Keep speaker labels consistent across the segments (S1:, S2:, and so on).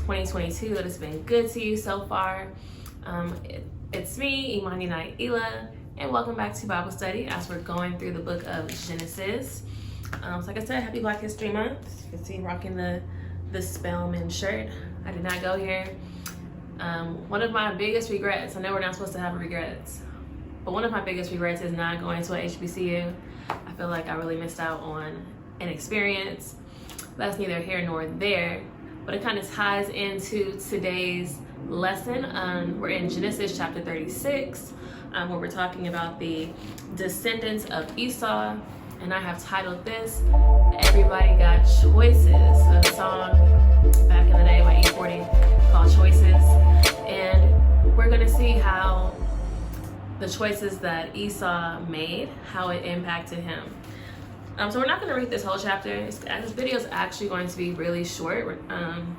S1: 2022 that has been good to you so far. It's me, Imani Nailah, and welcome back to Bible study as we're going through the book of Genesis. So like I said, happy Black History Month. You can see I'm rocking the Spellman shirt. I did not go here. One of my biggest regrets, I know we're not supposed to have regrets, but one of my biggest regrets is not going to a HBCU. I feel like I really missed out on an experience. That's neither here nor there, but it kind of ties into today's lesson. We're in Genesis chapter 36, where we're talking about the descendants of Esau, and I have titled this, Everybody Got Choices, a song back in the day by E40 called Choices, and we're going to see how the choices that Esau made, how it impacted him. So we're not going to read this whole chapter. This video is actually going to be really short. We're going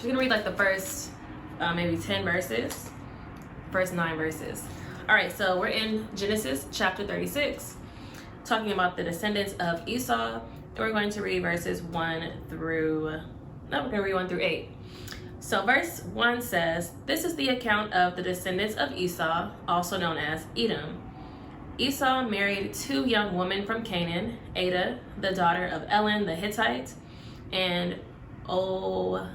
S1: to read like the first maybe 10 verses, first 9 verses. All right, so we're in Genesis chapter 36, talking about the descendants of Esau. And we're going to read verses 1 through 8. So verse 1 says, "This is the account of the descendants of Esau, also known as Edom. Esau married 2 young women from Canaan, Adah, the daughter of Elon the Hittite, and Oholibamah,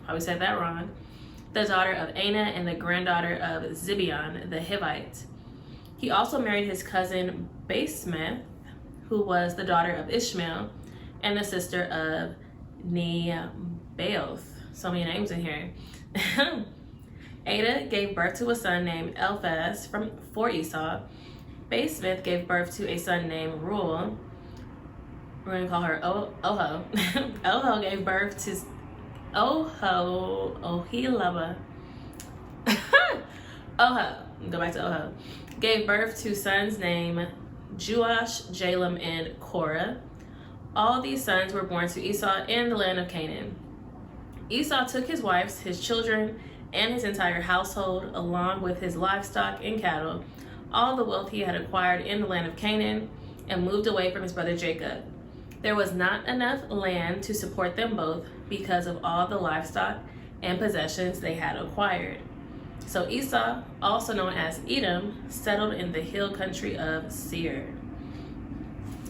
S1: probably said that wrong, the daughter of Anah and the granddaughter of Zibeon the Hivite. He also married his cousin Basemath, who was the daughter of Ishmael and the sister of Nebaioth." So many names in here. Adah gave birth to a son named Eliphaz for Esau. Basemath gave birth to a son named Reuel. We're going to call her Oho. Oho gave birth to Ohilaba. Oho, go back to Oho. Gave birth to sons named Juash, Jalem, and Korah. All these sons were born to Esau in the land of Canaan. Esau took his wives, his children, and his entire household, along with his livestock and cattle, all the wealth he had acquired in the land of Canaan, and moved away from his brother Jacob. There was not enough land to support them both because of all the livestock and possessions they had acquired. So Esau, also known as Edom, settled in the hill country of Seir.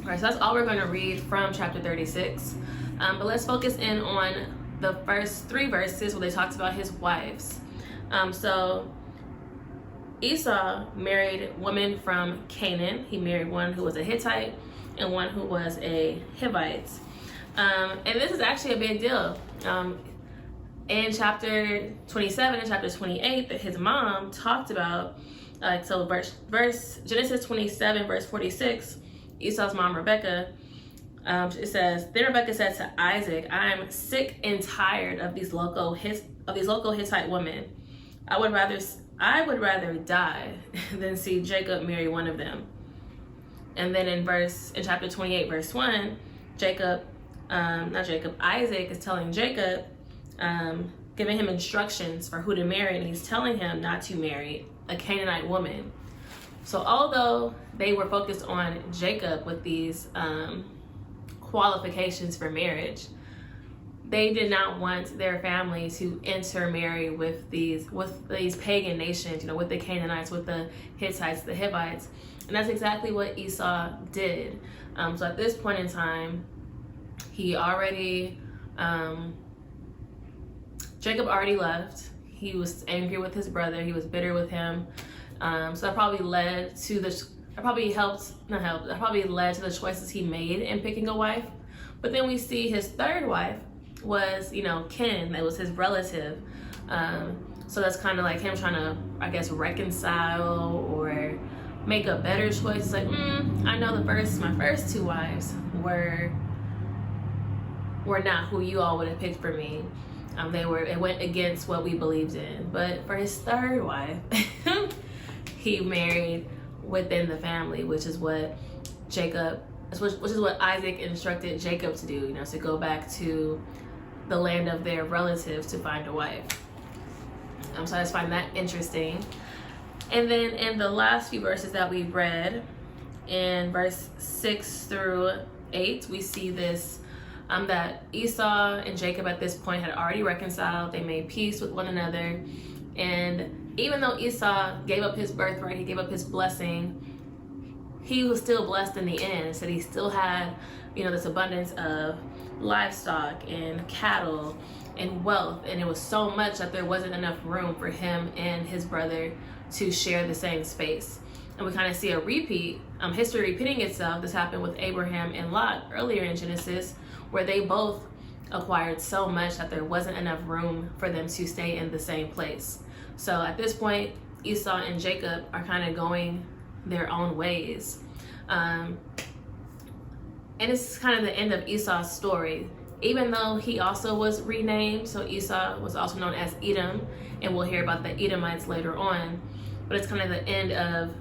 S1: All right, so that's all we're going to read from chapter 36. But let's focus in on the first 3 verses where they talked about his wives. So Esau married women from Canaan. He married one who was a Hittite and one who was a Hivite. And this is actually a big deal. In chapter 27 and chapter 28, that his mom talked about, Genesis 27, verse 46, Esau's mom, Rebecca, it says, "Then Rebecca said to Isaac, I'm sick and tired of these local Hittite women. I would rather die than see Jacob marry one of them." And then in chapter 28, verse 1, Isaac is telling Jacob, giving him instructions for who to marry, and he's telling him not to marry a Canaanite woman. So although they were focused on Jacob with these qualifications for marriage, they did not want their family to intermarry with these pagan nations, with the Canaanites, with the Hittites, the Hivites. And that's exactly what Esau did. So at this point in time, Jacob already left. He was angry with his brother. He was bitter with him. So that probably led to the choices he made in picking a wife. But then we see his third wife was, kin. That was his relative. So that's kind of like him trying to, I guess, reconcile or make a better choice. It's like, I know my first 2 wives were not who you all would have picked for me. It went against what we believed in. But for his third wife, he married within the family, which is what Isaac instructed Jacob to do, to go back to the land of their relatives to find a wife. So I just find that interesting. And then in the last few verses that we read, in verse 6 through 8, we see this that Esau and Jacob at this point had already reconciled. They made peace with one another. And even though Esau gave up his birthright, he gave up his blessing, he was still blessed in the end. So he still had, this abundance of livestock and cattle and wealth. And it was so much that there wasn't enough room for him and his brother to share the same space. And we kind of see a repeat, history repeating itself. This happened with Abraham and Lot earlier in Genesis, where they both acquired so much that there wasn't enough room for them to stay in the same place. So at this point, Esau and Jacob are kind of going their own ways. And it's kind of the end of Esau's story. Even though he also was renamed, so Esau was also known as Edom, and we'll hear about the Edomites later on, but it's kind of the end of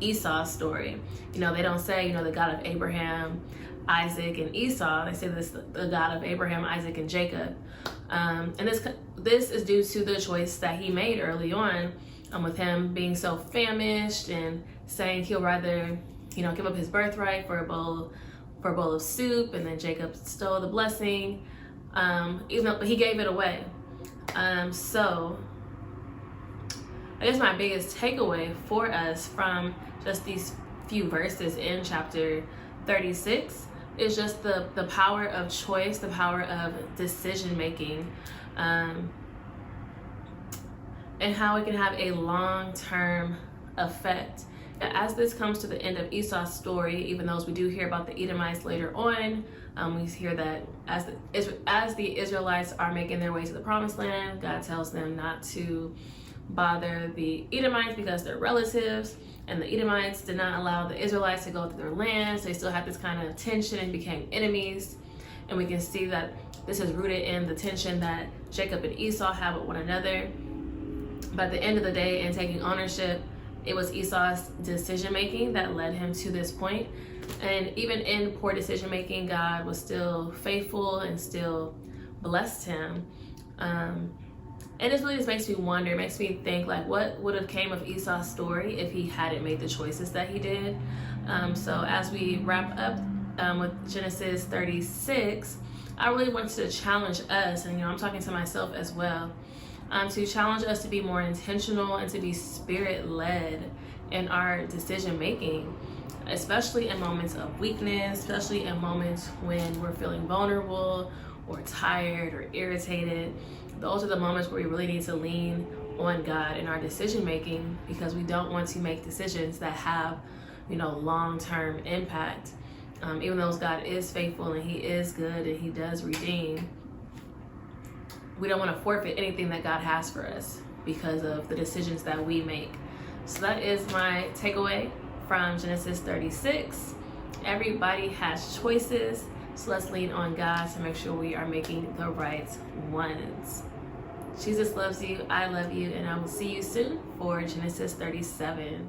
S1: Esau's story. They don't say, the God of Abraham, Isaac, and Esau. They say this, the God of Abraham, Isaac, and Jacob. And this is due to the choice that he made early on, with him being so famished and saying he'll rather, give up his birthright for a bowl of soup, and then Jacob stole the blessing, but he gave it away. So I guess my biggest takeaway for us from just these few verses in chapter 36 is just the power of choice, the power of decision making, and how it can have a long-term effect. As this comes to the end of Esau's story, even though we do hear about the Edomites later on, we hear that as the Israelites are making their way to the promised land, God tells them not to bother the Edomites because they're relatives, and the Edomites did not allow the Israelites to go to their land, so they still had this kind of tension and became enemies. And we can see that this is rooted in the tension that Jacob and Esau have with one another. But at the end of the day, in taking ownership, it was Esau's decision making that led him to this point. And even in poor decision making, God was still faithful and still blessed him. And this really just makes me wonder, it makes me think, like, what would have came of Esau's story if he hadn't made the choices that he did? So as we wrap up with Genesis 36, I really wanted to challenge us, and I'm talking to myself as well, to challenge us to be more intentional and to be spirit-led in our decision-making, especially in moments of weakness, especially in moments when we're feeling vulnerable or tired or irritated. Those are the moments where we really need to lean on God in our decision-making, because we don't want to make decisions that have, long-term impact. Even though God is faithful and he is good and he does redeem, we don't want to forfeit anything that God has for us because of the decisions that we make. So that is my takeaway from Genesis 36. Everybody has choices, so let's lean on God to make sure we are making the right ones. Jesus loves you, I love you, and I will see you soon for Genesis 37.